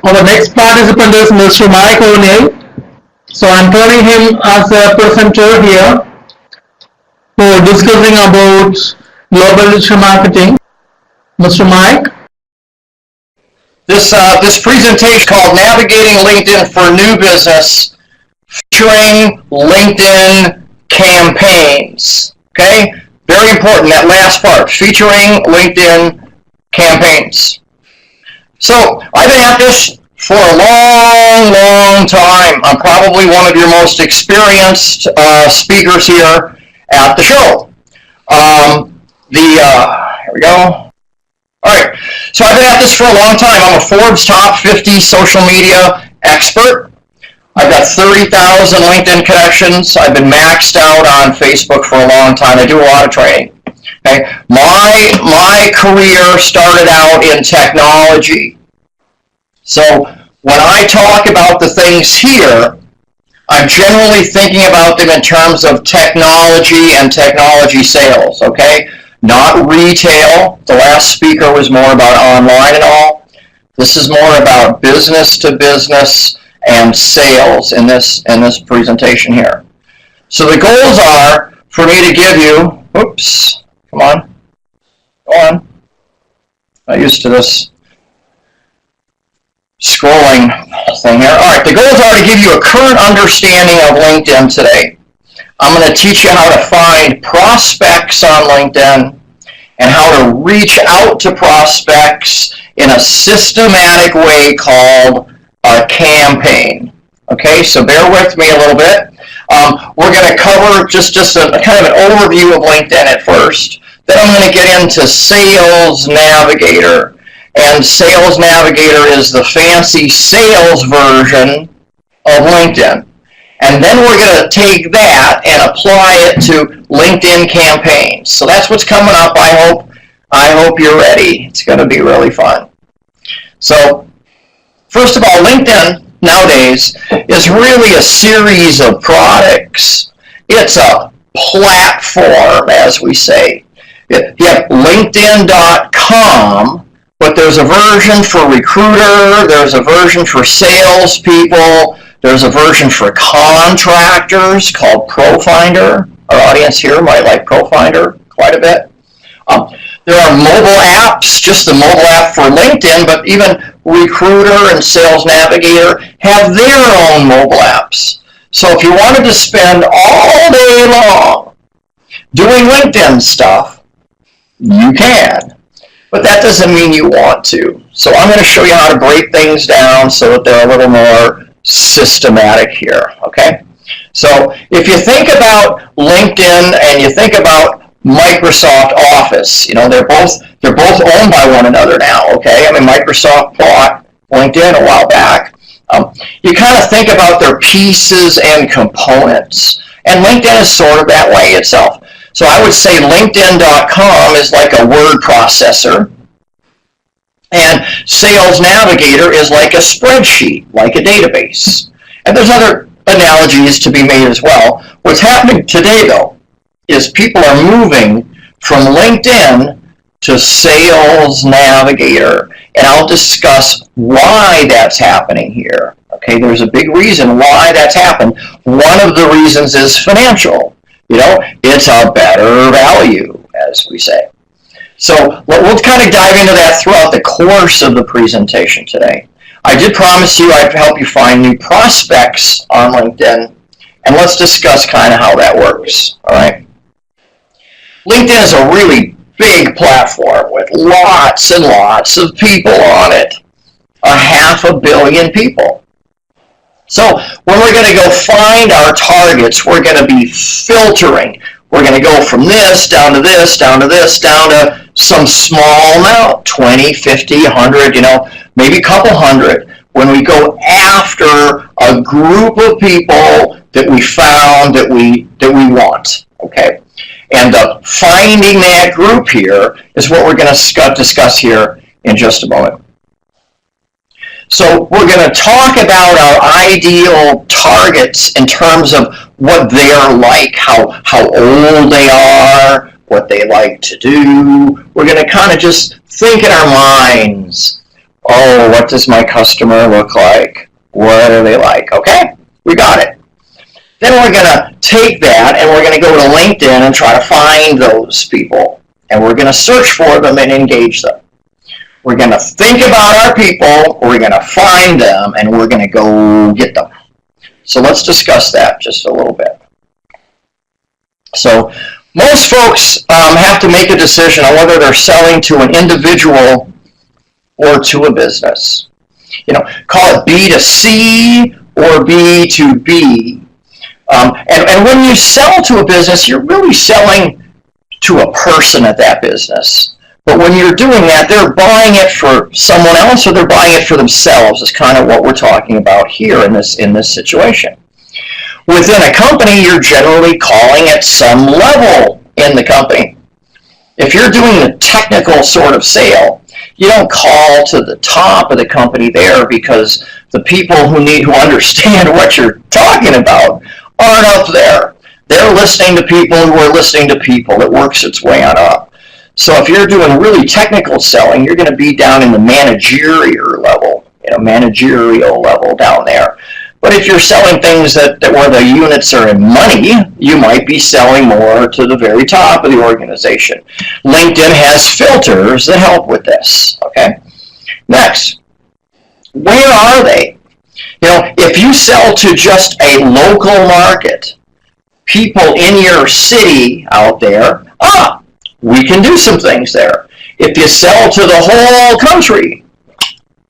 Our next participant is Mr. Mike O'Neill. So I'm turning him as a presenter here for discussing about global digital marketing. Mr. Mike. This presentation called Navigating LinkedIn for New Business, featuring LinkedIn campaigns. Okay, very important, that last part, featuring LinkedIn campaigns. So I've been at this for a long time. I'm probably one of your most experienced speakers here at the show. Here we go. All right, so I've been at this for a long time. I'm a Forbes Top 50 social media expert. I've got 30,000 LinkedIn connections. I've been maxed out on Facebook for a long time. I do a lot of training. Okay, my career started out in technology. So when I talk about the things here, I'm generally thinking about them in terms of technology and technology sales, okay? Not retail. The last speaker was more about online and all. This is more about business to business and sales in this presentation here. So the goals are for me to give you, oops, come on, go on. Not used to this scrolling thing here. All right, the goals are to give you a current understanding of LinkedIn today. I'm going to teach you how to find prospects on LinkedIn and how to reach out to prospects in a systematic way called a campaign. Okay, so bear with me a little bit. We're going to cover just a kind of an overview of LinkedIn at first. Then I'm going to get into Sales Navigator. And Sales Navigator is the fancy sales version of LinkedIn. And then we're going to take that and apply it to LinkedIn campaigns. So that's what's coming up. I hope you're ready. It's going to be really fun. So first of all, LinkedIn nowadays is really a series of products. It's a platform, as we say. You have LinkedIn.com, but there's a version for Recruiter, there's a version for salespeople, there's a version for contractors called ProFinder. Our audience here might like ProFinder quite a bit. There are mobile apps, just the mobile app for LinkedIn, but even Recruiter and Sales Navigator have their own mobile apps. So if you wanted to spend all day long doing LinkedIn stuff, you can. But that doesn't mean you want to. So I'm going to show you how to break things down so that they're a little more systematic here, okay? So if you think about LinkedIn and you think about Microsoft Office, you know, they're both owned by one another now, okay? I mean, Microsoft bought LinkedIn a while back. You kind of think about their pieces and components, and LinkedIn is sort of that way itself. So I would say LinkedIn.com is like a word processor, and Sales Navigator is like a spreadsheet, like a database. And there's other analogies to be made as well. What's happening today, though, is people are moving from LinkedIn to Sales Navigator, and I'll discuss why that's happening here. Okay, there's a big reason why that's happened. One of the reasons is financial. You know, it's a better value, as we say. So we'll kind of dive into that throughout the course of the presentation today. I did promise you I'd help you find new prospects on LinkedIn, and let's discuss kind of how that works, all right? LinkedIn is a really big platform with lots and lots of people on it, 500 million people. So when we're going to go find our targets, we're going to be filtering. We're going to go from this down to this, down to this, down to some small amount, 20, 50, 100, you know, maybe a couple hundred. When we go after a group of people that we found that we want, okay? And finding that group here is what we're going to discuss here in just a moment. So we're going to talk about our ideal targets in terms of what they're like, how old they are, what they like to do. We're going to kind of just think in our minds, Oh, what does my customer look like? What are they like? Okay, we got it. Then we're going to take that and we're going to go to LinkedIn and try to find those people. And we're going to search for them and engage them. We're going to think about our people, we're going to find them, and we're going to go get them. So let's discuss that just a little bit. So most folks have to make a decision on whether they're selling to an individual or to a business. You know, call it B2C or B2B. And when you sell to a business, you're really selling to a person at that business. But when you're doing that, they're buying it for someone else or they're buying it for themselves is kind of what we're talking about here in this situation. Within a company, you're generally calling at some level in the company. If you're doing the technical sort of sale, you don't call to the top of the company there because the people who understand what you're talking about aren't up there. They're listening to people who are listening to people. It works its way on up. So if you're doing really technical selling, you're going to be down in the managerial level, managerial level down there. But if you're selling things that where the units are in money, you might be selling more to the very top of the organization. LinkedIn has filters that help with this. Okay. Next, where are they? If you sell to just a local market, people in your city out there, we can do some things there. If you sell to the whole country,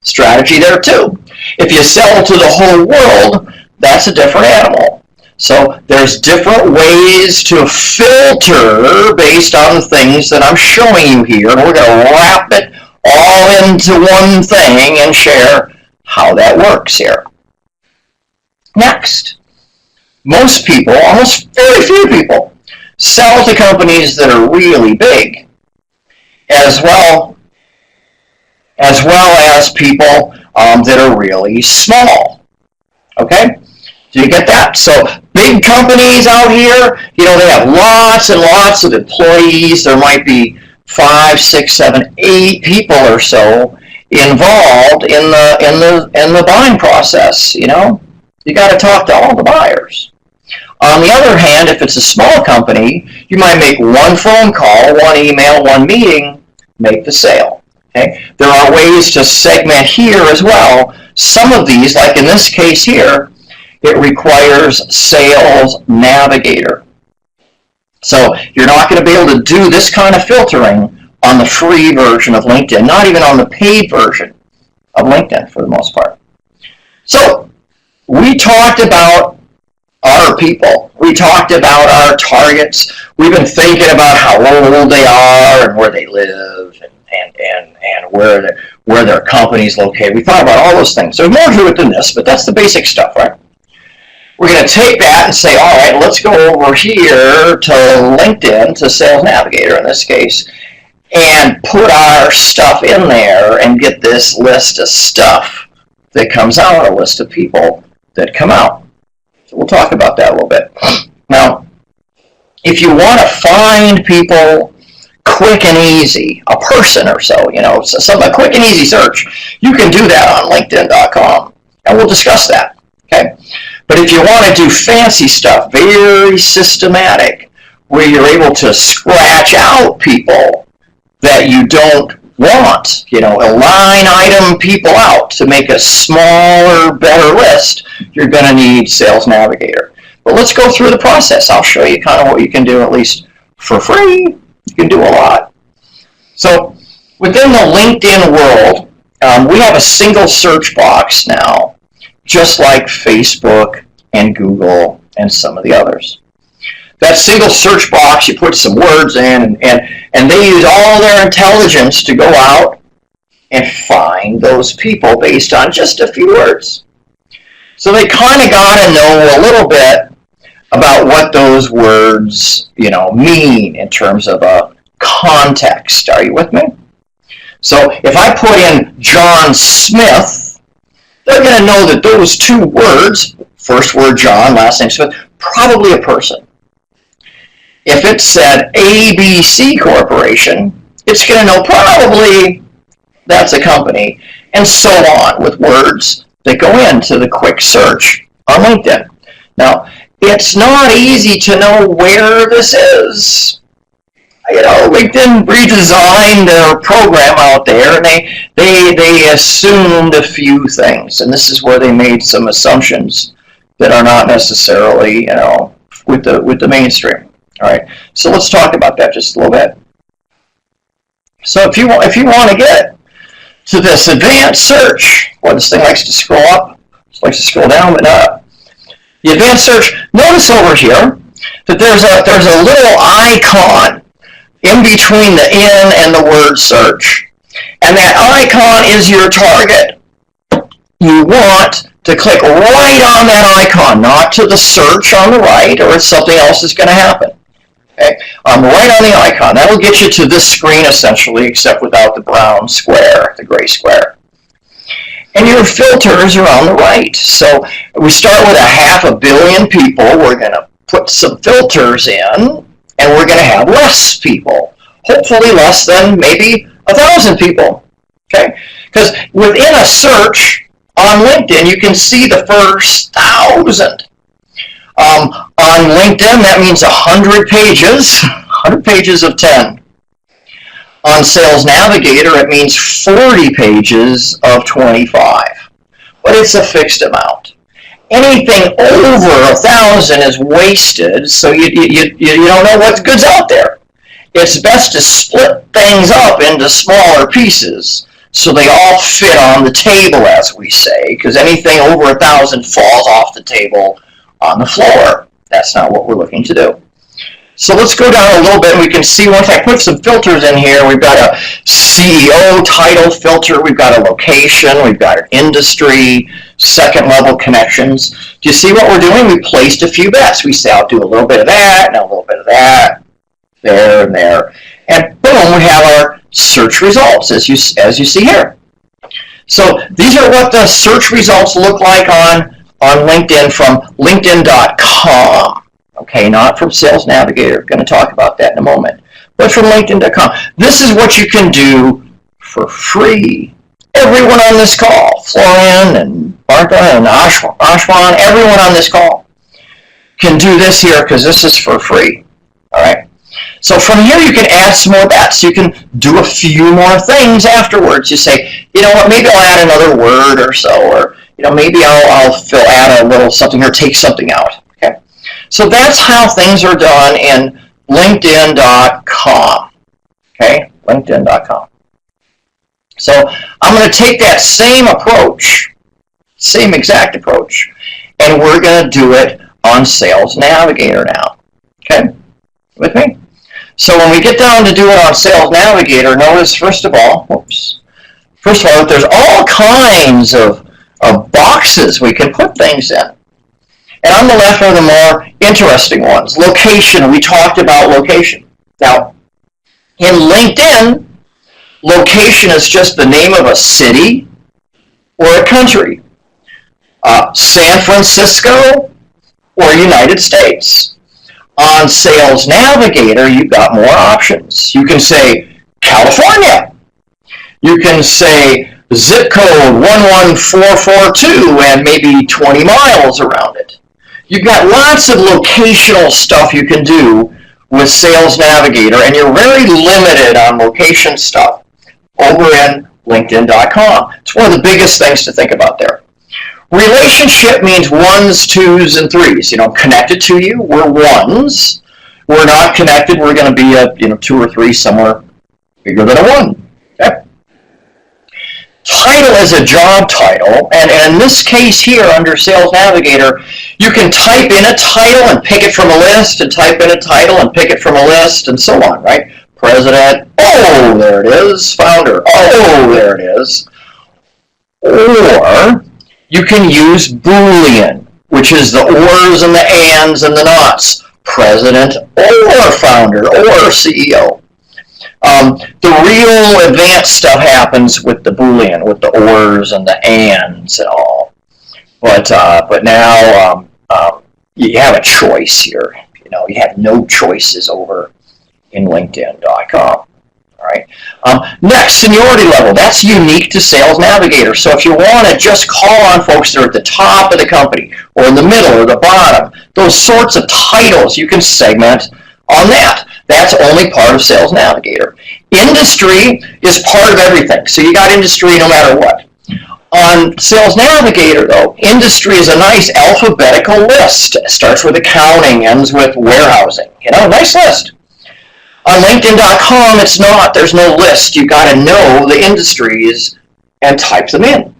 strategy there too. If you sell to the whole world, that's a different animal. So there's different ways to filter based on the things that I'm showing you here, and we're going to wrap it all into one thing and share how that works here. Next, most people, almost very few people, sell to companies that are really big, as well as people that are really small. Okay? Do you get that? So big companies out here, they have lots and lots of employees. There might be 5, 6, 7, 8 people or so involved in the buying process. You got to talk to all the buyers. On the other hand, if it's a small company, you might make one phone call, one email, one meeting, make the sale. Okay? There are ways to segment here as well. Some of these, like in this case here, it requires Sales Navigator. So you're not going to be able to do this kind of filtering on the free version of LinkedIn, not even on the paid version of LinkedIn for the most part. So we talked about our people. We talked about our targets. We've been thinking about how old they are and where they live and where their company's located. We thought about all those things. So more to it than this, but that's the basic stuff, right? We're going to take that and say, all right, let's go over here to LinkedIn, to Sales Navigator in this case, and put our stuff in there and get this list of stuff that comes out, a list of people that come out. So we'll talk about that a little bit. Now, if you want to find people quick and easy, a person or so, a quick and easy search, you can do that on LinkedIn.com, and we'll discuss that. Okay. But if you want to do fancy stuff, very systematic, where you're able to scratch out people that you don't want, line item people out to make a smaller, better list, you're going to need Sales Navigator. But let's go through the process. I'll show you kind of what you can do, at least for free. You can do a lot. So within the LinkedIn world, we have a single search box now, just like Facebook and Google and some of the others. That single search box, you put some words in, and they use all their intelligence to go out and find those people based on just a few words. So they kind of got to know a little bit about what those words, mean in terms of a context. Are you with me? So if I put in John Smith, they're going to know that those two words, first word John, last name Smith, probably a person. If it said ABC Corporation, it's going to know probably that's a company. and so on with words that go into the quick search on LinkedIn. Now, it's not easy to know where this is. LinkedIn redesigned their program out there, and they assumed a few things, and this is where they made some assumptions that are not necessarily, with the mainstream. All right, so let's talk about that just a little bit. So if you want to get to this advanced search, well, this thing likes to scroll up, it likes to scroll down, but not up. The advanced search. Notice over here that there's a little icon in between the "in" and the word search, and that icon is your target. You want to click right on that icon, not to the search on the right, or something else is going to happen. Okay, right on the icon. That'll get you to this screen essentially, except without the brown square, the gray square. And your filters are on the right. So we start with 500 million people. We're going to put some filters in, and we're going to have less people. Hopefully less than maybe 1,000 people. Okay, because within a search on LinkedIn, you can see the first 1,000. On LinkedIn, that means 100 pages, 100 pages of 10. On Sales Navigator, it means 40 pages of 25. But it's a fixed amount. Anything over 1,000 is wasted, so you don't know what good's out there. It's best to split things up into smaller pieces so they all fit on the table, as we say, because anything over 1,000 falls off the table on the floor. That's not what we're looking to do. So let's go down a little bit, and we can see once I put some filters in here, we've got a CEO title filter, we've got a location, we've got an industry, second level connections. Do you see what we're doing? We placed a few bets. We say, I'll do a little bit of that, and a little bit of that, there and there. And boom, we have our search results, as you see here. So these are what the search results look like on LinkedIn from LinkedIn.com. Okay, not from Sales Navigator. I'm going to talk about that in a moment. But from LinkedIn.com. This is what you can do for free. Everyone on this call, Florian and Martha and Ashwan, everyone on this call can do this here because this is for free. All right. So from here you can add some more bets. You can do a few more things afterwards. You say, you know what, maybe I'll add another word or so, or maybe I'll add a little something or take something out. Okay. So that's how things are done in LinkedIn.com. Okay, LinkedIn.com. So I'm going to take that same approach, same exact approach, and we're going to do it on Sales Navigator now. Okay, with me? So when we get down to do it on Sales Navigator, notice first of all, there's all kinds of boxes we can put things in. And on the left are the more interesting ones. Location, we talked about location. Now, in LinkedIn, location is just the name of a city or a country. San Francisco or United States. On Sales Navigator, you've got more options. You can say California. You can say zip code 11442 and maybe 20 miles around it. You've got lots of locational stuff you can do with Sales Navigator, and you're very limited on location stuff over in LinkedIn.com. It's one of the biggest things to think about there. Relationship means ones, twos, and threes. Connected to you, we're ones. We're not connected, we're going to be a 2 or 3 somewhere bigger than a 1. Okay? Title is a job title, and in this case here under Sales Navigator, you can type in a title and pick it from a list, and type in a title and pick it from a list, and so on, right? President, oh, there it is. Founder, oh, there it is. Or you can use Boolean, which is the ors and the ands and the nots. President or founder or CEO. The real advanced stuff happens with the Boolean, with the ors and the ands and all. But now you have a choice here. You have no choices over in LinkedIn.com. All right? Next, seniority level. That's unique to Sales Navigator. So if you want to just call on folks that are at the top of the company or in the middle or the bottom, those sorts of titles, you can segment on that. That's only part of Sales Navigator. Industry is part of everything. So you got industry no matter what. On Sales Navigator, though, industry is a nice alphabetical list. It starts with accounting, ends with warehousing. Nice list. On LinkedIn.com, it's not. There's no list. You got to know the industries and type them in.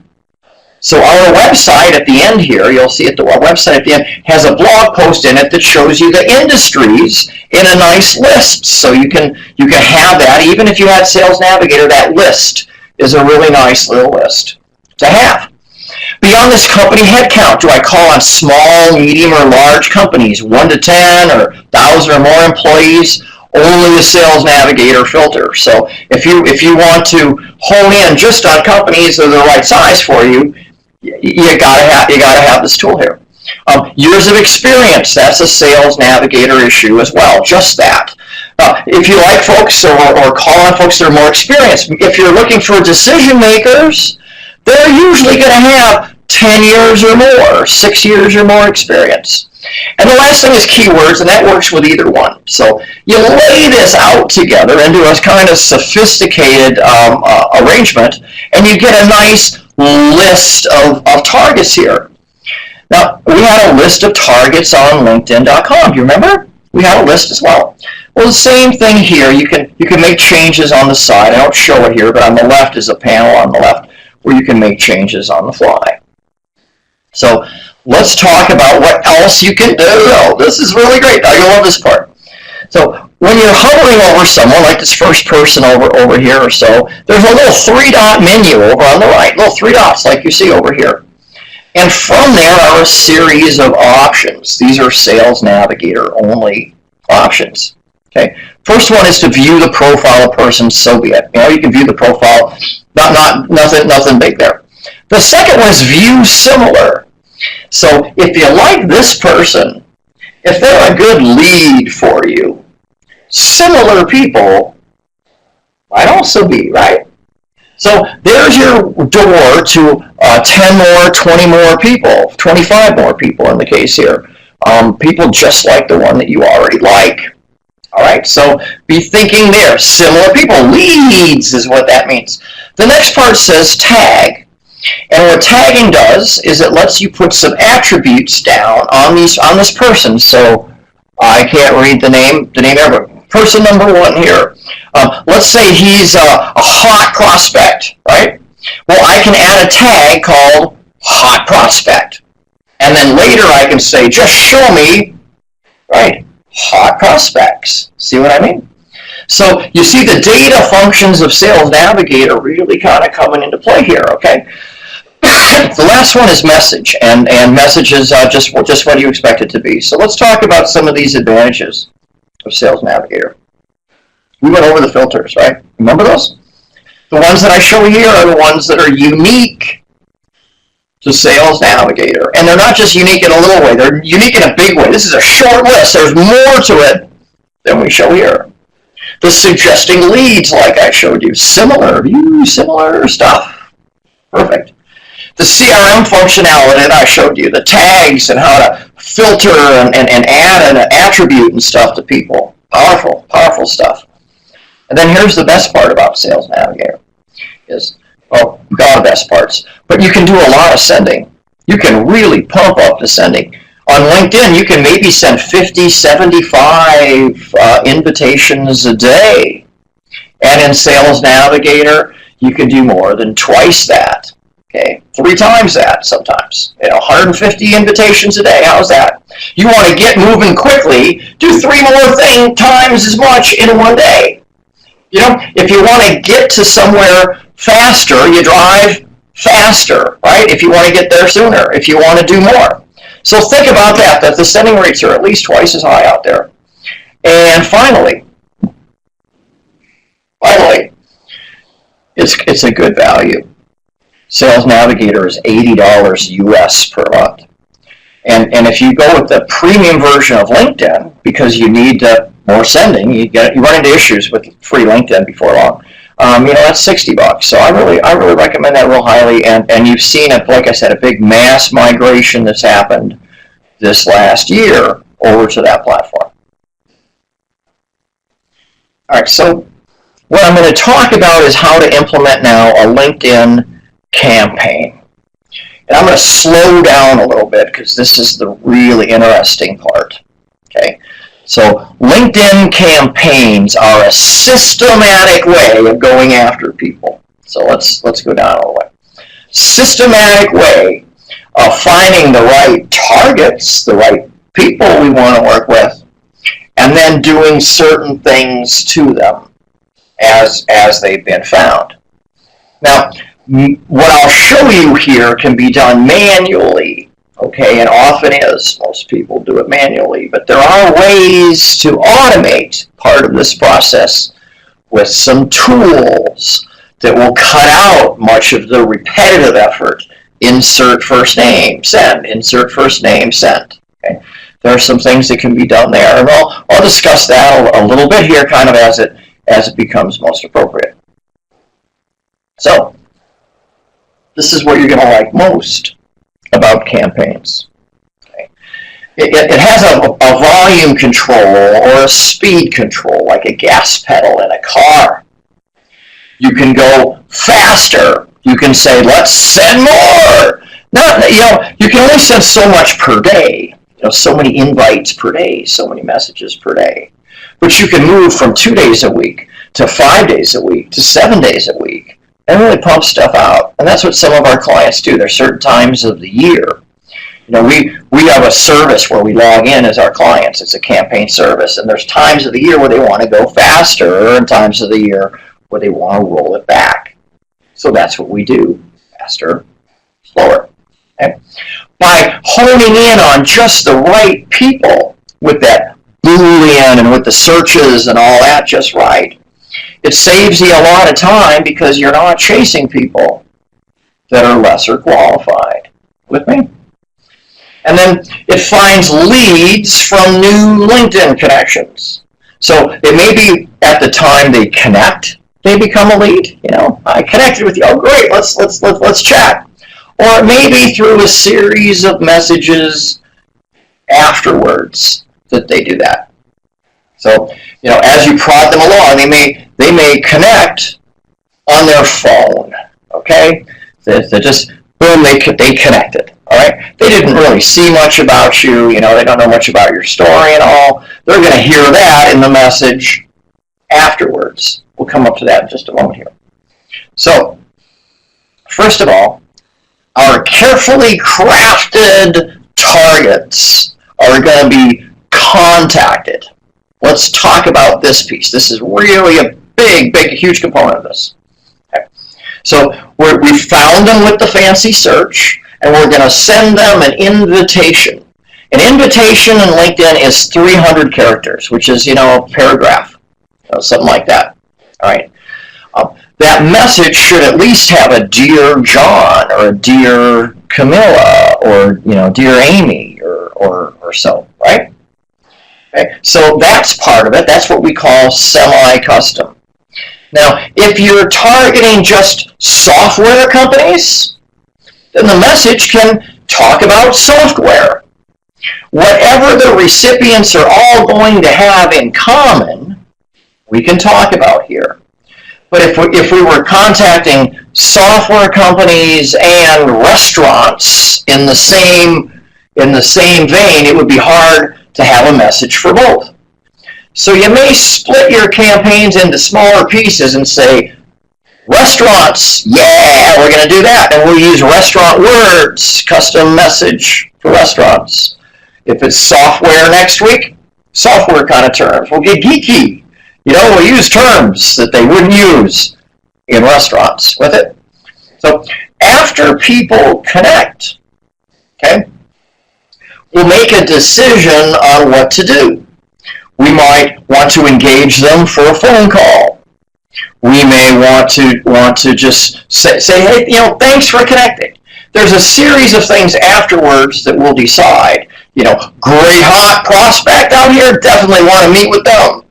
So our website at the end here, you'll see at the website at the end, has a blog post in it that shows you the industries in a nice list. So you can have that. Even if you had Sales Navigator, that list is a really nice little list to have. Beyond this company headcount, do I call on small, medium, or large companies, 1 to 10 or 1,000 or more employees? Only the Sales Navigator filter. So if you want to hone in just on companies that are the right size for you, you gotta have this tool here. Years of experience, that's a Sales Navigator issue as well. Just that. If you like folks or call on folks that are more experienced, if you're looking for decision makers, they're usually going to have 10 years or more, 6 years or more experience. And the last thing is keywords, and that works with either one. So you lay this out together into a kind of sophisticated arrangement, and you get a nice list of targets here. Now, we had a list of targets on LinkedIn.com. Do you remember? We had a list as well. Well, the same thing here. You can make changes on the side. I don't show it here, but on the left is a panel on the left where you can make changes on the fly. So let's talk about what else you can do. Oh, this is really great. I love this part. So when you're hovering over someone, like this first person over here or so, there's a little 3-dot menu over on the right, little 3 dots like you see over here. And from there are a series of options. These are Sales Navigator only options. Okay. First one is to view the profile of person, so be it. You can view the profile, nothing big there. The second one is view similar. So if you like this person, if they're a good lead for you, similar people might also be, right? So there's your door to 10 more, 20 more people, 25 more people in the case here. People just like the one that you already like. All right, so be thinking there. Similar people. Leads is what that means. The next part says tag. And what tagging does is it lets you put some attributes down on this person. So I can't read the name ever. Person number 1 here. Let's say he's a hot prospect, right? Well, I can add a tag called hot prospect. And then later I can say, just show me, right, hot prospects. See what I mean? So you see the data functions of Sales Navigator really kind of coming into play here, okay? The last one is message, and message is just what you expect it to be. So let's talk about some of these advantages of Sales Navigator. We went over the filters, right? Remember those? The ones that I show here are the ones that are unique to Sales Navigator. And they're not just unique in a little way, they're unique in a big way. This is a short list. There's more to it than we show here. The suggesting leads, like I showed you. Similar stuff. Perfect. The CRM functionality that I showed you, the tags and how to filter and add an attribute and stuff to people. Powerful, powerful stuff. And then here's the best part about Sales Navigator is, well, we've got the best parts, but you can do a lot of sending. You can really pump up the sending. On LinkedIn, you can maybe send 50, 75 invitations a day. And in Sales Navigator, you can do more than twice that. Okay, 3 times that sometimes. 150 invitations a day. How's that? You want to get moving quickly, do 3 more times as much in one day. If you want to get to somewhere faster, you drive faster, right? If you want to get there sooner, if you want to do more. So think about that the sending rates are at least twice as high out there. And finally, it's a good value. Sales Navigator is $80 US per month. And if you go with the premium version of LinkedIn, because you need more sending, you run into issues with free LinkedIn before long. That's $60. So I really recommend that real highly. And you've seen it, like I said, a big mass migration that's happened this last year over to that platform. All right, so what I'm going to talk about is how to implement now a LinkedIn campaign. And I'm going to slow down a little bit because this is the really interesting part. Okay, so LinkedIn campaigns are a systematic way of going after people. So let's go down a little way. Systematic way of finding the right targets, the right people we want to work with, and then doing certain things to them as they've been found. Now, what I'll show you here can be done manually, okay, and often is. Most people do it manually, but there are ways to automate part of this process with some tools that will cut out much of the repetitive effort. Insert first name, send, insert first name, send. Okay. There are some things that can be done there, and I'll discuss that a little bit here, kind of as it becomes most appropriate. So, this is what you're going to like most about campaigns. Okay. It has a volume control or a speed control, like a gas pedal in a car. You can go faster. You can say, let's send more. You can only send so much per day. So many invites per day, so many messages per day. But you can move from 2 days a week to 5 days a week to 7 days a week and really pump stuff out. And that's what some of our clients do. There's certain times of the year. We have a service where we log in as our clients. It's a campaign service. And there's times of the year where they want to go faster and times of the year where they want to roll it back. So that's what we do. Faster, slower. Okay? By honing in on just the right people with that Boolean and with the searches and all that just right, it saves you a lot of time because you're not chasing people that are lesser qualified. With me? And then it finds leads from new LinkedIn connections. So it may be at the time they connect, they become a lead. I connected with you. Oh, great. Let's chat. Or it may be through a series of messages afterwards that they do that. So, as you prod them along, they may connect on their phone. Okay, they just boom, they connected. All right, they didn't really see much about you. They don't know much about your story and all. They're going to hear that in the message afterwards. We'll come up to that in just a moment here. So, first of all, our carefully crafted targets are going to be contacted. Let's talk about this piece. This is really a big, huge component of this. Okay. So we found them with the fancy search, and we're going to send them an invitation. An invitation in LinkedIn is 300 characters, which is, a paragraph, something like that. All right. That message should at least have a Dear John or a Dear Camilla or Dear Amy or so, right? Okay, so that's part of it. That's what we call semi-custom. Now, if you're targeting just software companies, then the message can talk about software. Whatever the recipients are all going to have in common, we can talk about here. But if we were contacting software companies and restaurants in the same vein, it would be hard to have a message for both. So you may split your campaigns into smaller pieces and say, restaurants, yeah, we're going to do that. And we'll use restaurant words, custom message for restaurants. If it's software next week, software kind of terms. We'll get geeky. We'll use terms that they wouldn't use in restaurants with it. So after people connect, okay, we'll make a decision on what to do. We might want to engage them for a phone call. We may want to just say, hey, thanks for connecting. there's a series of things afterwards that will decide, great hot prospect out here, definitely want to meet with them.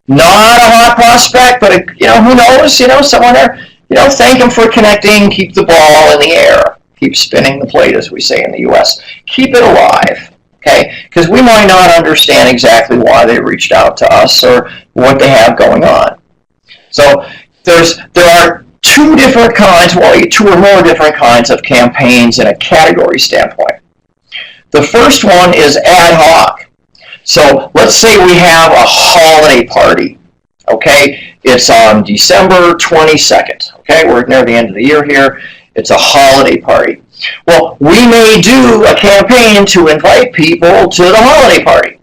Not a hot prospect, but who knows, someone there, thank them for connecting, keep the ball in the air, keep spinning the plate, as we say in the U.S. Keep it alive, okay? Because we might not understand exactly why they reached out to us or what they have going on. So there are two or more different kinds of campaigns in a category standpoint. The first one is ad hoc. So let's say we have a holiday party, okay? It's on December 22nd, okay? We're near the end of the year here. It's a holiday party. Well, we may do a campaign to invite people to the holiday party.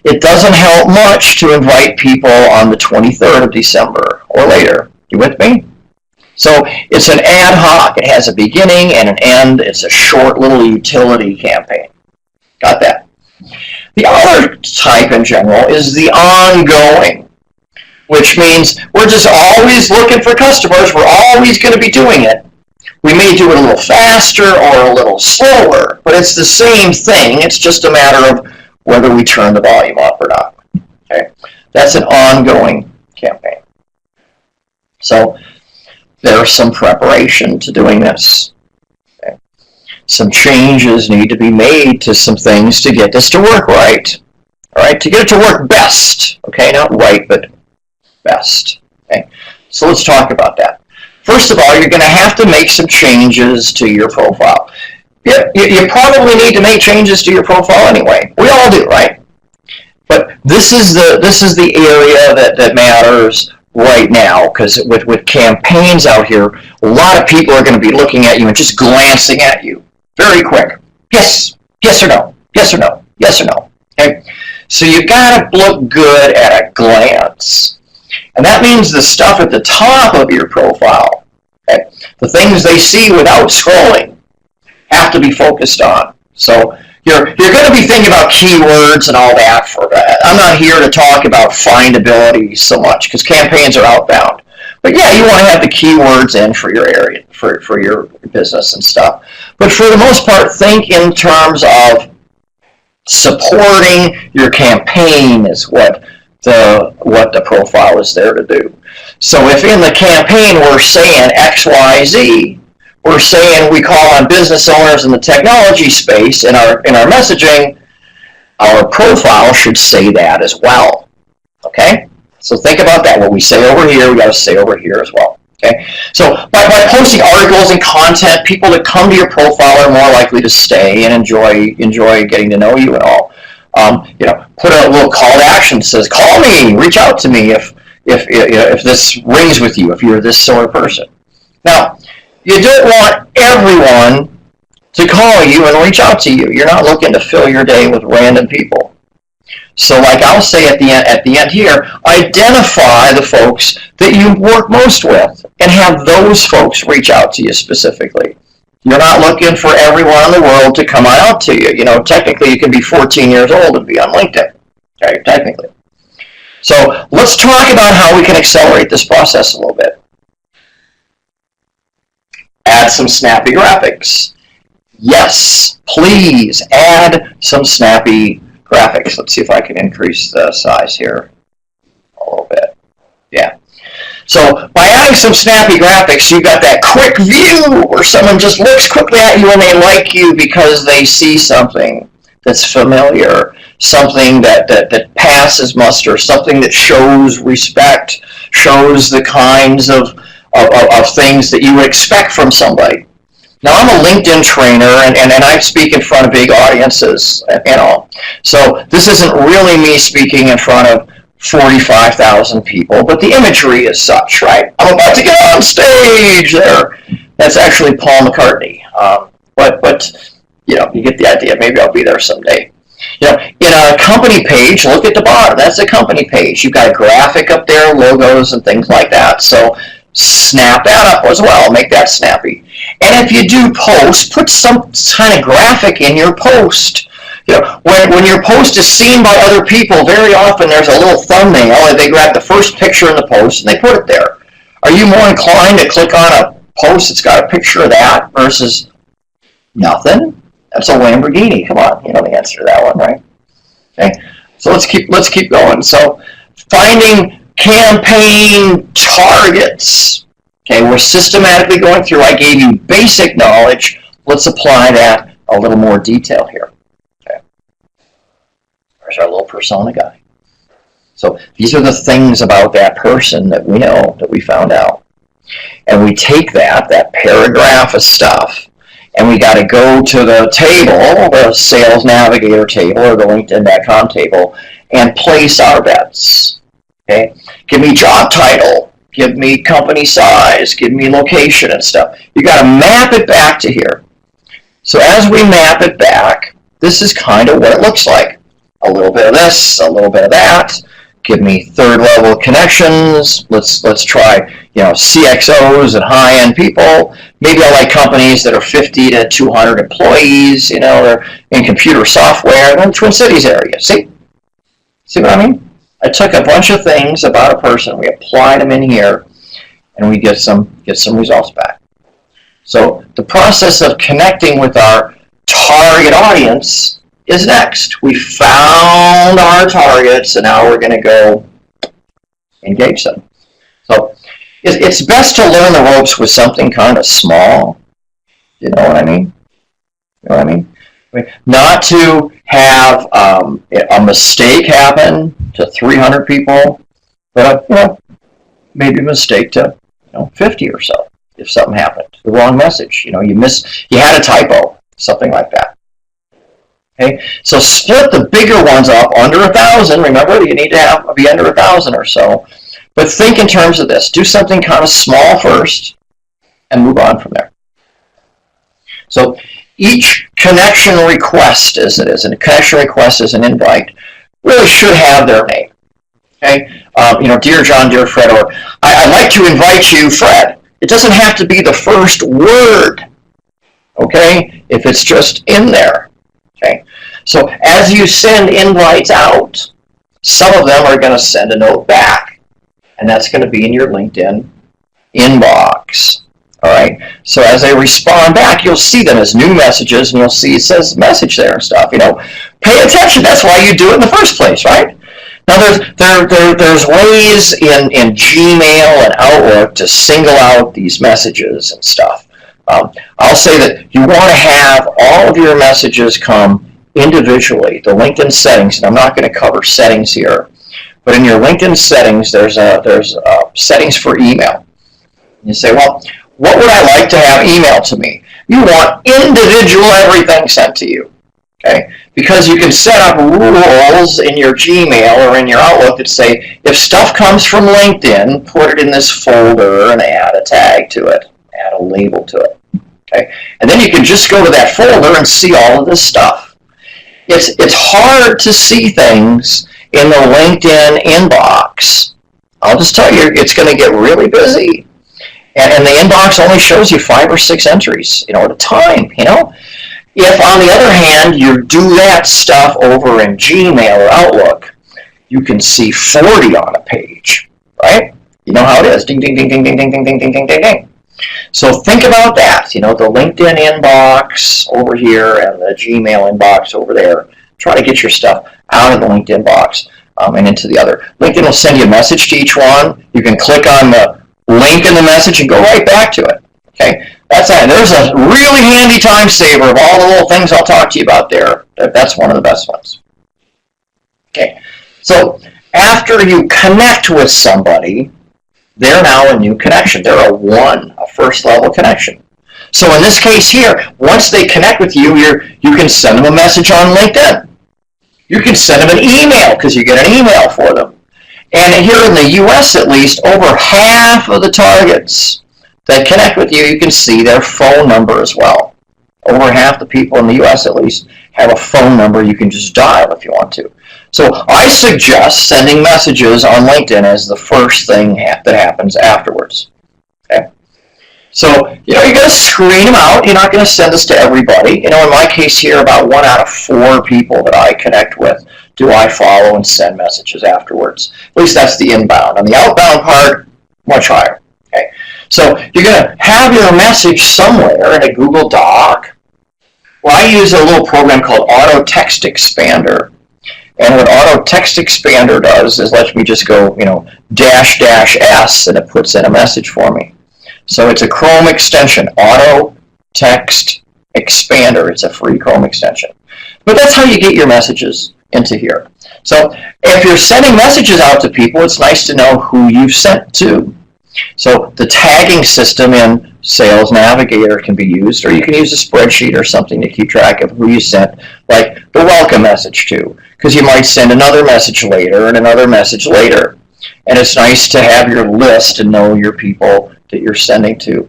It doesn't help much to invite people on the 23rd of December or later. You with me? So it's an ad hoc. It has a beginning and an end. It's a short little utility campaign. Got that? The other type in general is the ongoing, which means we're just always looking for customers. We're always going to be doing it. We may do it a little faster or a little slower, but it's the same thing. It's just a matter of whether we turn the volume up or not. Okay? That's an ongoing campaign. So there's some preparation to doing this. Okay? Some changes need to be made to some things to get this to work right. All right, to get it to work best. Okay, not right, but best. Okay, so let's talk about that. First of all, you're going to have to make some changes to your profile. You probably need to make changes to your profile anyway. We all do, right? But this is the area that matters right now, because with campaigns out here, a lot of people are going to be looking at you and just glancing at you very quick. Yes, yes or no, yes or no, yes or no. Okay? So you've got to look good at a glance. And that means the stuff at the top of your profile, okay, the things they see without scrolling, have to be focused on. So you're going to be thinking about keywords and all that. I'm not here to talk about findability so much because campaigns are outbound. But yeah, you want to have the keywords in for your area, for your business and stuff. But for the most part, think in terms of supporting your campaign is what the profile is there to do. So if in the campaign we're saying X, Y, Z, we're saying we call on business owners in the technology space in our messaging, our profile should say that as well. Okay? So think about that. What we say over here, we got to say over here as well. Okay? So by posting articles and content, people that come to your profile are more likely to stay and enjoy getting to know you and all. Put a little call to action that says, call me, reach out to me if this rings with you, if you're this sort of person. Now, you don't want everyone to call you and reach out to you. You're not looking to fill your day with random people. So like I'll say at the end here, identify the folks that you work most with and have those folks reach out to you specifically. You're not looking for everyone in the world to come out to you. Technically you can be 14 years old and be on LinkedIn, okay, technically. So let's talk about how we can accelerate this process a little bit. Add some snappy graphics. Yes, please add some snappy graphics. Let's see if I can increase the size here a little bit. Yeah. So by adding some snappy graphics, you've got that quick view where someone just looks quickly at you and they like you because they see something that's familiar, something that passes muster, something that shows respect, shows the kinds of things that you would expect from somebody. Now, I'm a LinkedIn trainer, and I speak in front of big audiences, So this isn't really me speaking in front of 45,000 people, but the imagery is such, right? I'm about to get on stage there. That's actually Paul McCartney. But you get the idea. Maybe I'll be there someday. In a company page, look at the bottom. That's a company page. You've got a graphic up there, logos and things like that. So snap that up as well. Make that snappy. And if you do post, put some kind of graphic in your post. When your post is seen by other people, very often there's a little thumbnail, and they grab the first picture in the post and they put it there. Are you more inclined to click on a post that's got a picture of that versus Nothing? That's a Lamborghini. Come on, you know the answer to that one, right? Okay, so let's keep going. So finding campaign targets. Okay, we're systematically going through. I gave you basic knowledge. Let's apply that a little more detail here. Okay, there's our little persona guy. So these are the things about that person that we know, that we found out. And we take that paragraph of stuff, and we got to go to the table, the Sales Navigator table or the LinkedIn.com table, and place our bets. Okay, give me job title, give me company size, give me location and stuff. You got to map it back to here. So as we map it back, this is kind of what it looks like. A little bit of this, a little bit of that. Give me third level connections. Let's try, CXOs and high-end people. Maybe I like companies that are 50 to 200 employees, they're in computer software, in the Twin Cities area. See what I mean? I took a bunch of things about a person, we applied them in here, and we get some results back. So the process of connecting with our target audience is next. We found our targets, and now we're going to go engage them. So it's best to learn the ropes with something kind of small. You know what I mean? Not to have a mistake happen to 300 people, but maybe a mistake to 50 or so if something happened. The wrong message. You had a typo, something like that. Okay, so split the bigger ones up under 1,000. Remember, you need to be under 1,000 or so. But think in terms of this. Do something kind of small first and move on from there. So each connection request, as it is, and a connection request is an invite, really should have their name. Okay, dear John, dear Fred, or I'd like to invite you, Fred. It doesn't have to be the first word. Okay, if it's just in there. Okay, so as you send invites out, some of them are going to send a note back, and that's going to be in your LinkedIn inbox. All right, so as they respond back, you'll see them as new messages, and you'll see it says message there and stuff. Pay attention. That's why you do it in the first place, right? Now there's ways in Gmail and Outlook to single out these messages and stuff. I'll say that you want to have all of your messages come individually. The LinkedIn settings, and I'm not going to cover settings here, but in your LinkedIn settings, there's settings for email. You say, well, what would I like to have emailed to me? You want individual everything sent to you, okay? Because you can set up rules in your Gmail or in your Outlook that say, if stuff comes from LinkedIn, put it in this folder and add a tag to it, add a label to it. Okay, and then you can just go to that folder and see all of this stuff. It's hard to see things in the LinkedIn inbox. I'll just tell you, it's going to get really busy. And the inbox only shows you 5 or 6 entries, at a time, If, on the other hand, you do that stuff over in Gmail or Outlook, you can see 40 on a page, right? You know how it is. Ding, ding, ding, ding, ding, ding, ding, ding, ding, ding, ding, ding. So think about that, the LinkedIn inbox over here and the Gmail inbox over there. Try to get your stuff out of the LinkedIn box and into the other. LinkedIn will send you a message to each one. You can click on the link in the message and go right back to it. Okay, that's it. There's a really handy time saver of all the little things I'll talk to you about there. That's one of the best ones. Okay, so after you connect with somebody, they're now a new connection. They're a first level connection. So in this case here, once they connect with you, you can send them a message on LinkedIn. You can send them an email because you get an email for them. And here in the US at least, over half of the targets that connect with you, you can see their phone number as well. Over half the people in the US at least have a phone number you can just dial if you want to. So I suggest sending messages on LinkedIn as the first thing that happens afterwards. Okay? So, you're going to screen them out. You're not going to send this to everybody. In my case here, about 1 out of 4 people that I connect with do I follow and send messages afterwards. At least that's the inbound. On the outbound part, much higher. Okay? So you're going to have your message somewhere in a Google Doc, Well, I use a little program called Auto Text Expander. And what Auto Text Expander does is lets me just go, --s, and it puts in a message for me. So it's a Chrome extension, Auto Text Expander. It's a free Chrome extension. But that's how you get your messages into here. So if you're sending messages out to people, it's nice to know who you've sent to. So the tagging system in Sales Navigator can be used, or you can use a spreadsheet or something to keep track of who you sent, like the welcome message to, because you might send another message later and another message later. And it's nice to have your list and know your people that you're sending to.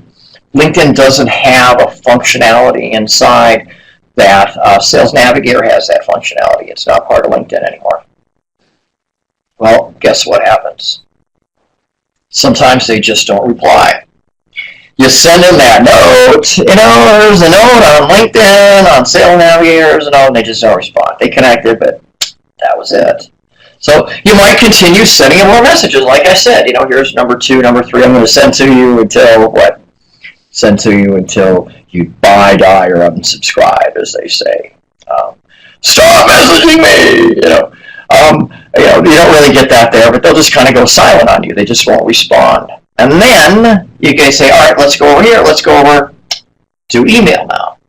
LinkedIn doesn't have a functionality inside that. Sales Navigator has that functionality. It's not part of LinkedIn anymore. Well, guess what happens? Sometimes they just don't reply. You send them that note, there's a note on LinkedIn, on Sales Navigator, and they just don't respond. They connected, but that was it. So you might continue sending them more messages. Like I said, here's number 2, number 3. I'm going to send to you until what? Send to you until you buy, die, or unsubscribe, as they say. Stop messaging me. You don't really get that there, but they'll just kind of go silent on you. They just won't respond. And then you can say, all right, let's go over here. Let's go over to email now.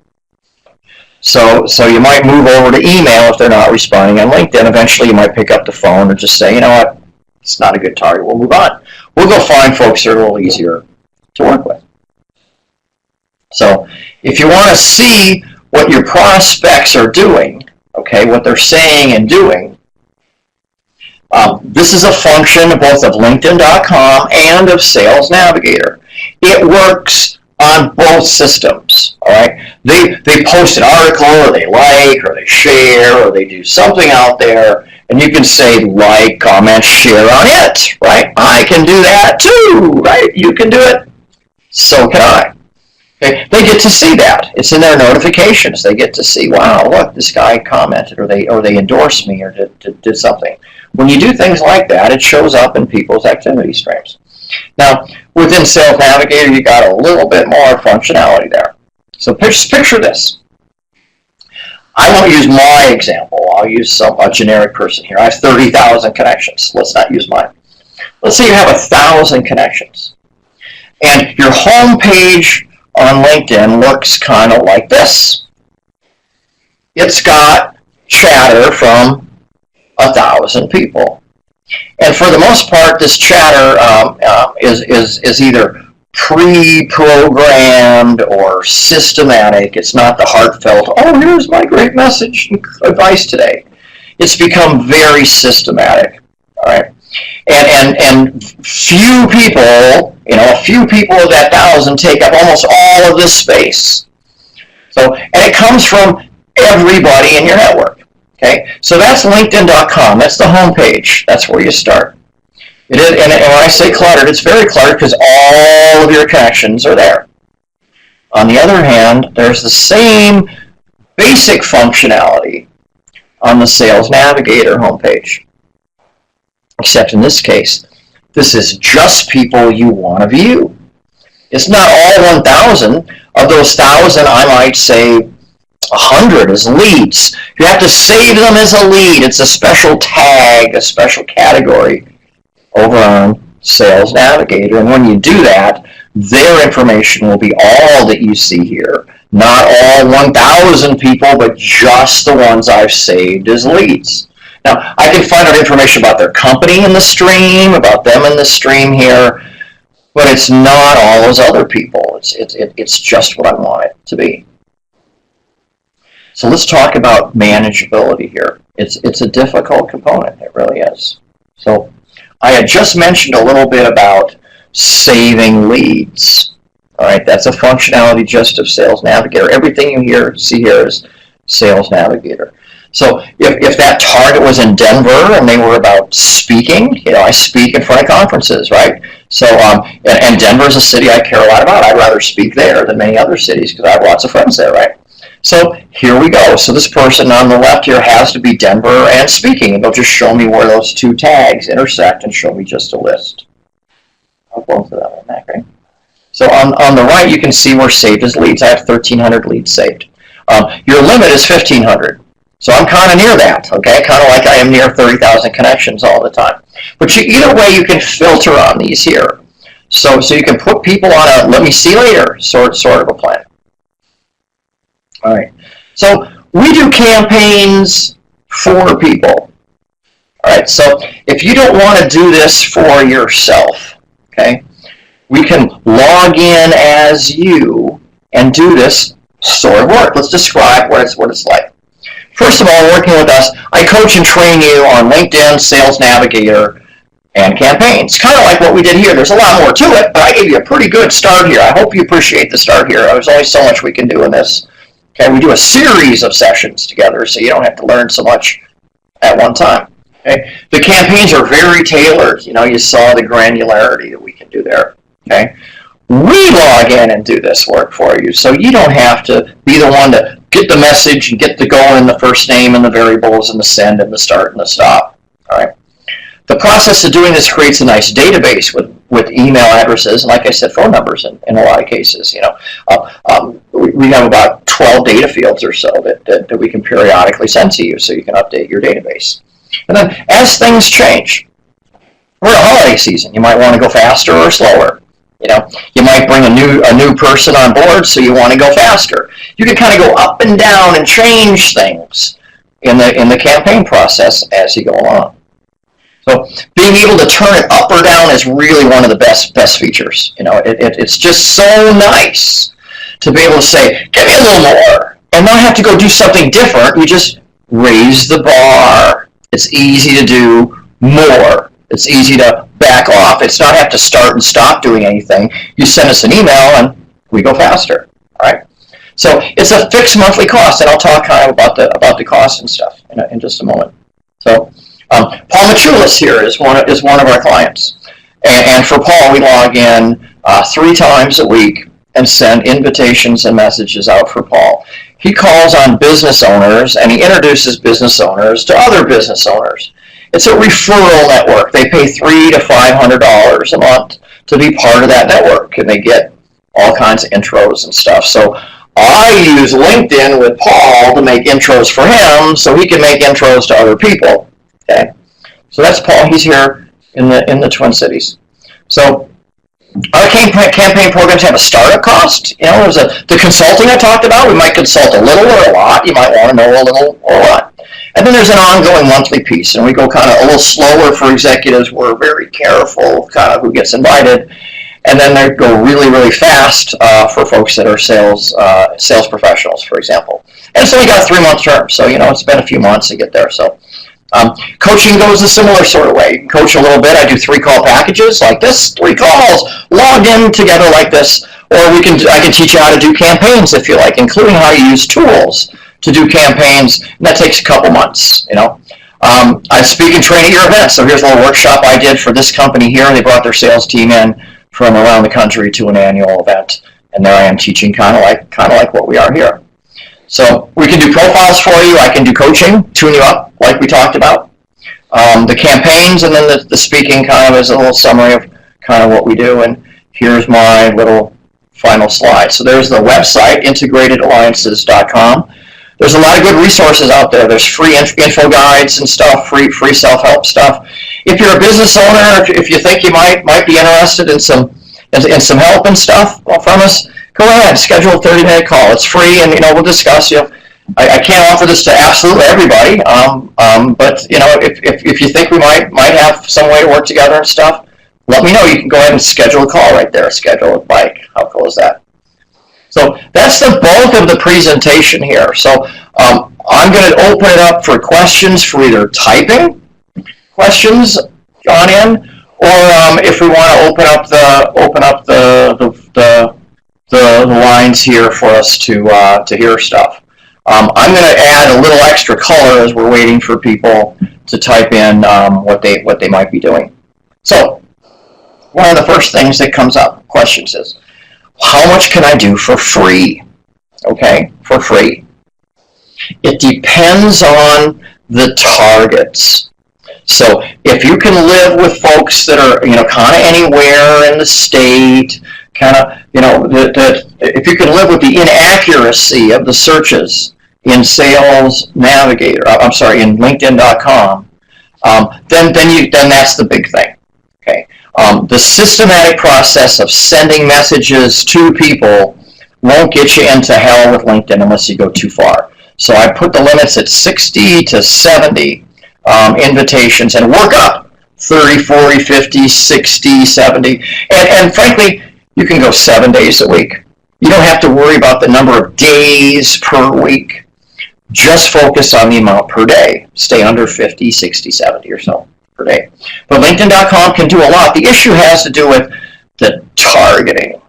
So you might move over to email if they're not responding on LinkedIn. Eventually you might pick up the phone and just say, you know what, it's not a good target. We'll move on. We'll go find folks that are a little easier to work with. So if you want to see what your prospects are doing, okay, what they're saying and doing, this is a function both of LinkedIn.com and of Sales Navigator. It works on both systems, all right? They post an article, or they like, or they share, or they do something out there, and you can say like, comment, share on it, right? I can do that too, right? You can do it, so can I. Okay? They get to see that. It's in their notifications. They get to see, wow, look, this guy commented, or they endorsed me, or did something. When you do things like that, it shows up in people's activity streams. Now, within Sales Navigator, you got a little bit more functionality there. So picture this. I won't use my example. I'll use a generic person here. I have 30,000 connections. Let's not use mine. Let's say you have 1,000 connections. And your home page on LinkedIn looks kind of like this. It's got chatter from 1,000 people. And for the most part, this chatter is either pre-programmed or systematic. It's not the heartfelt, oh, here's my great message and advice today. It's become very systematic, all right? And few people, a few people of that 1,000 take up almost all of this space. So, and it comes from everybody in your network. Okay, so that's LinkedIn.com. That's the home page. That's where you start. It is, and when I say cluttered, it's very cluttered because all of your connections are there. On the other hand, there's the same basic functionality on the Sales Navigator homepage. Except in this case, this is just people you want to view. It's not all 1,000. Of those 1,000, I might say 100 as leads. You have to save them as a lead. It's a special tag, a special category over on Sales Navigator. And when you do that, their information will be all that you see here. Not all 1,000 people, but just the ones I've saved as leads. Now, I can find out information about their company in the stream, about them in the stream here, but it's not all those other people. It's just what I want it to be. So let's talk about manageability here. It's a difficult component. It really is. So I had just mentioned a little bit about saving leads. All right, that's a functionality just of Sales Navigator. Everything you see here is Sales Navigator. So if that target was in Denver and they were about speaking, I speak in front of conferences, right? So and Denver is a city I care a lot about. I'd rather speak there than many other cities because I have lots of friends there, right? So here we go. So this person on the left here has to be Denver and speaking, and they'll just show me where those two tags intersect and show me just a list of both of them. Isn't that great? So on the right, you can see we're saved as leads. I have 1,300 leads saved. Your limit is 1,500. So I'm kind of near that, okay? Kind of like I am near 30,000 connections all the time. But either way, you can filter on these here. So you can put people on a let me see later sort of a plan. All right. So we do campaigns for people. All right. So if you don't want to do this for yourself, okay, we can log in as you and do this sort of work. Let's describe what it's like. First of all, working with us, I coach and train you on LinkedIn, Sales Navigator, and campaigns. Kind of like what we did here. There's a lot more to it, but I gave you a pretty good start here. I hope you appreciate the start here. There's only so much we can do in this. Okay, we do a series of sessions together, so you don't have to learn so much at one time. Okay, the campaigns are very tailored. You know, you saw the granularity that we can do there. Okay, we log in and do this work for you, so you don't have to be the one to get the message and get the go in the first name and the variables and the send and the start and the stop. All right. The process of doing this creates a nice database with email addresses and, like I said, phone numbers in a lot of cases. You know, we have about 12 data fields or so that we can periodically send to you, so you can update your database. And then, as things change, we're in a holiday season. You might want to go faster or slower. You know, you might bring a new person on board, so you want to go faster. You can kind of go up and down and change things in the campaign process as you go along. So being able to turn it up or down is really one of the best features. You know, it's just so nice to be able to say, give me a little more, and not have to go do something different. You just raise the bar. It's easy to do more. It's easy to back off. It's not have to start and stop doing anything. You send us an email and we go faster. All right. So it's a fixed monthly cost, and I'll talk kind of about the cost and stuff in just a moment. So Paul Machulis here is one of our clients, and for Paul we log in 3 times a week and send invitations and messages out for Paul. He calls on business owners and he introduces business owners to other business owners. It's a referral network. They pay $300 to $500 a month to be part of that network, and they get all kinds of intros and stuff. So I use LinkedIn with Paul to make intros for him so he can make intros to other people. Okay, so that's Paul. He's here in the Twin Cities. So our campaign programs have a startup cost. You know, there's the consulting I talked about. We might consult a little or a lot. You might want to know a little or a lot. And then there's an ongoing monthly piece, and we go kind of a little slower for executives. We're very careful kind of who gets invited, and then they go really, really fast for folks that are sales professionals, for example. And so we got a 3-month term, so you know it's been a few months to get there. So coaching goes a similar sort of way. You can coach a little bit. I do 3-call packages like this, 3 calls, log in together like this, or I can teach you how to do campaigns if you like, including how you use tools to do campaigns, and that takes a couple months, you know. I speak and train at your events, so here's a little workshop I did for this company here. They brought their sales team in from around the country to an annual event, and there I am teaching kind of like what we are here. So we can do profiles for you. I can do coaching, tune you up like we talked about. The campaigns, and then the speaking kind of is a little summary of kind of what we do, and here's my little final slide. So there's the website, integratedalliances.com. There's a lot of good resources out there. There's free info guides and stuff, free self-help stuff. If you're a business owner, if you think you might be interested in some help and stuff from us, go ahead, schedule a 30-minute call. It's free, and you know we'll discuss. I can't offer this to absolutely everybody, but you know if you think we might have some way to work together and stuff, let me know. You can go ahead and schedule a call right there. Schedule with Mike. How cool is that? So that's the bulk of the presentation here. So I'm going to open it up for questions for either typing questions on in, or if we want to open up the lines here for us to hear stuff. I'm going to add a little extra color as we're waiting for people to type in what they might be doing. So one of the first things that comes up, questions is, how much can I do for free? Okay, for free. It depends on the targets. So if you can live with folks that are, you know, kind of anywhere in the state, kind of, if you can live with the inaccuracy of the searches in Sales Navigator, in LinkedIn.com, then that's the big thing. Okay, the systematic process of sending messages to people won't get you into hell with LinkedIn unless you go too far. So I put the limits at 60 to 70 invitations and work up 30, 40, 50, 60, 70, and frankly, you can go 7 days a week. You don't have to worry about the number of days per week. Just focus on the amount per day. Stay under 50, 60, 70 or so per day. But LinkedIn.com can do a lot. The issue has to do with the targeting.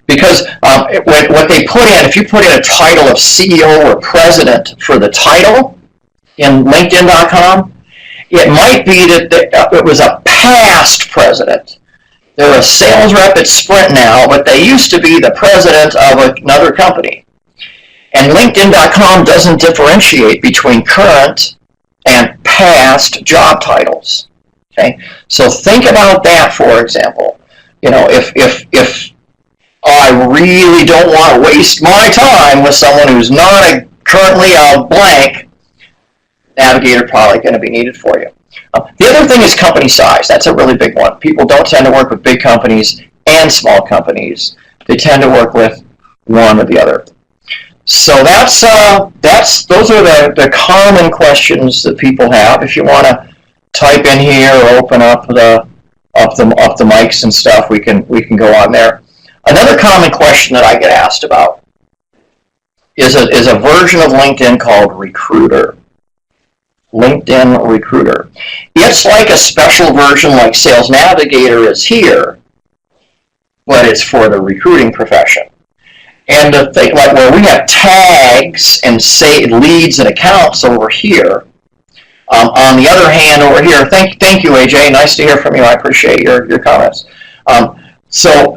Because what they put in, if you put in a title of CEO or president for the title in LinkedIn.com, it might be that it was a past president. They're a sales rep at Sprint now, but they used to be the president of another company. And LinkedIn.com doesn't differentiate between current and past job titles. Okay, so think about that. For example, if I really don't want to waste my time with someone who's not currently a blank, Navigator probably going to be needed for you. The other thing is company size. That's a really big one. People don't tend to work with big companies and small companies. They tend to work with one or the other. So those are the common questions that people have. If you want to type in here or open up the mics and stuff, we can go on there. Another common question that I get asked about is a version of LinkedIn called Recruiter. LinkedIn Recruiter. It's like a special version like Sales Navigator is here, but it's for the recruiting profession. And the thing, like where we have tags and say leads and accounts over here. On the other hand, over here, thank you, AJ. Nice to hear from you. I appreciate your comments. So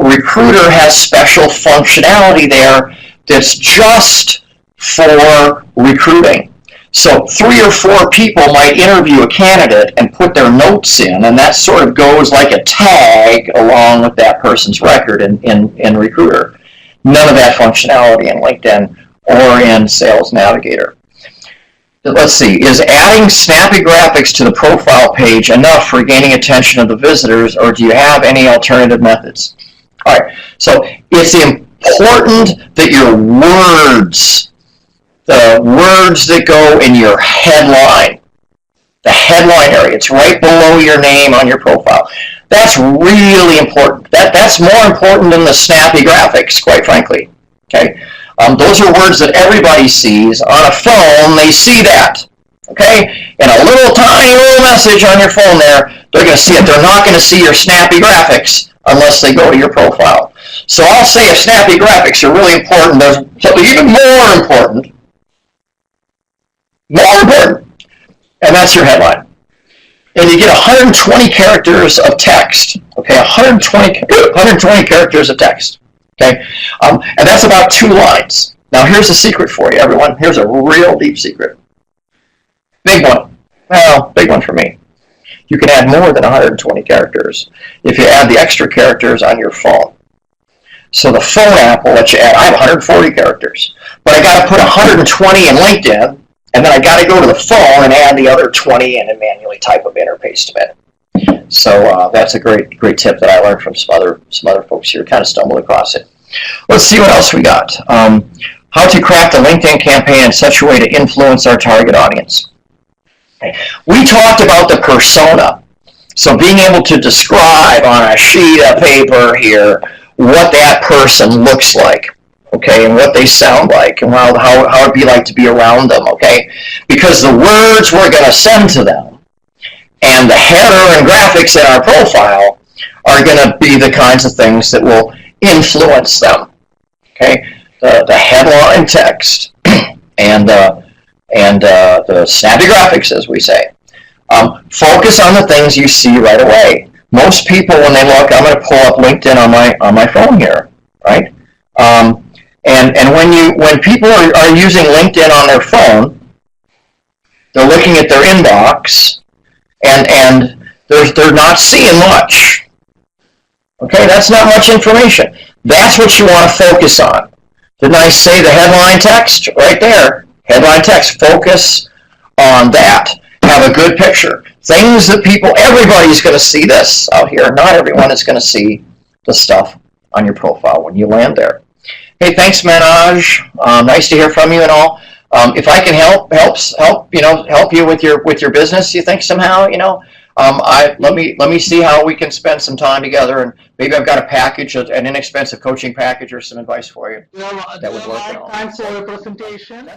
Recruiter has special functionality there that's just for recruiting. So 3 or 4 people might interview a candidate and put their notes in, and that sort of goes like a tag along with that person's record in Recruiter. None of that functionality in LinkedIn or in Sales Navigator. Let's see, is adding snappy graphics to the profile page enough for gaining attention of the visitors, or do you have any alternative methods? All right, so it's important that your words, the words that go in your headline, the headline area, it's right below your name on your profile. That's really important. That's more important than the snappy graphics, quite frankly. Okay, those are words that everybody sees. On a phone, they see that. Okay, and a little tiny little message on your phone there, they're going to see it. They're not going to see your snappy graphics unless they go to your profile. So I'll say if snappy graphics are really important, there's something even more important, and that's your headline. And you get 120 characters of text. Okay, 120 characters of text. Okay, and that's about 2 lines. Now here's a secret for you, everyone. Here's a real deep secret. Big one. Well, big one for me. You can add more than 120 characters if you add the extra characters on your phone. So the phone app will let you add, I have 140 characters, but I got to put 120 in LinkedIn, and then I got to go to the phone and add the other 20 in and manually type them in or paste them in. So that's a great tip that I learned from some other folks here. Kind of stumbled across it. Let's see what else we got. How to craft a LinkedIn campaign in such a way to influence our target audience. Okay. We talked about the persona. So being able to describe on a sheet of paper here what that person looks like. Okay, and what they sound like, and how it'd be like to be around them, okay? Because the words we're going to send to them and the header and graphics in our profile are going to be the kinds of things that will influence them, okay? The headline text and the snappy graphics, as we say. Focus on the things you see right away. Most people, when they look, I'm going to pull up LinkedIn on my phone here, right? And when people are using LinkedIn on their phone, they're looking at their inbox, and they're not seeing much. Okay, that's not much information. That's what you want to focus on. Didn't I say the headline text right there? Headline text, focus on that. Have a good picture. Things that everybody's going to see this out here. Not everyone is going to see the stuff on your profile when you land there. Hey, thanks, Manoj. Nice to hear from you and all. If I can help you with your business, you think somehow, let me see how we can spend some time together, and maybe I've got a package, an inexpensive coaching package or some advice for you that would work. Thanks for your presentation.